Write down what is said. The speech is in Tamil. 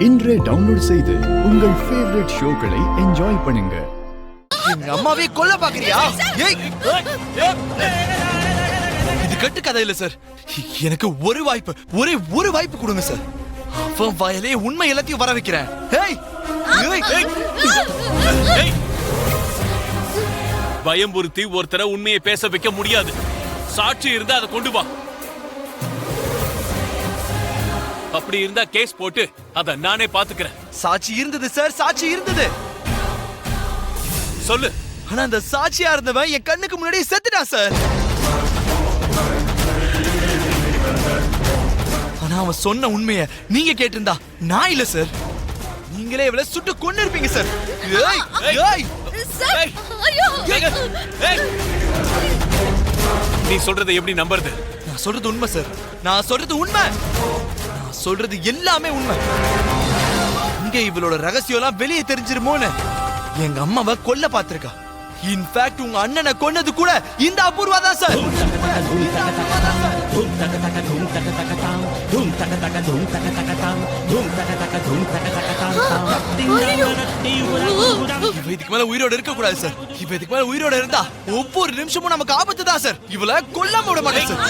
இன்றே டவுன்லோட் செய்து உங்கள் ஃபேவரட் ஷோக்களை என்ஜாய் பண்ணுங்க. எங்க அம்மாவே கொல்ல பாக்குறியா? இது கட்டு கதை இல்ல சார். எனக்கு ஒரு வாய்ப்பு, ஒரே ஒரு வாய்ப்பு கொடுங்க சார். அவன் வாயிலே உண்மை எல்லாத்தையும் வர வைக்கிறேன். பயம்புறுத்தி ஒருத்தர உண்மையை பேச வைக்க முடியாது. சாட்சி இருந்தா அதை கொண்டு வா. அப்படி இருந்தா கேஸ் போட்டு அத நானே பாத்துக்கிறேன். சாட்சி இருந்தது சார், சாட்சி இருந்தது. சொல்லு. ஆனா அந்த சாட்சியா இருந்தவன் என் கண்ணுக்கு முன்னாடி செத்துட்டான் சார். ஆனா அவன் சொன்ன உண்மையை நீங்க கேட்டிருந்தா நான் இல்ல சார், நீங்களே இவளை சுட்டு கொண்டு இருப்பீங்க சார். நீ சொல்றதை எப்படி நம்புறது? நான் சொல்றது உண்மை சார், நான் சொல்றது உண்மை, நான் சொல்றது எல்லாமே உண்மை. இங்க இவளோட ரகசியம் எல்லாம் வெளியே தெரிஞ்சிருமோன்னு எங்க அம்மாவை கொல்ல பாத்திருக்கா. இன்ஃபேக்ட் உங்க அண்ணனை கொன்னது கூட இந்த அபூர்வா தான் சார். இவ இதுக்கு மேல உயிரோட இருக்க கூடாது சார். இவ இதுக்கு மேல உயிரோட இருந்தா ஒவ்வொரு நிமிஷமும் நமக்கு ஆபத்து தான் சார். இவளை கொல்லாம விட மாட்டேன் சார்.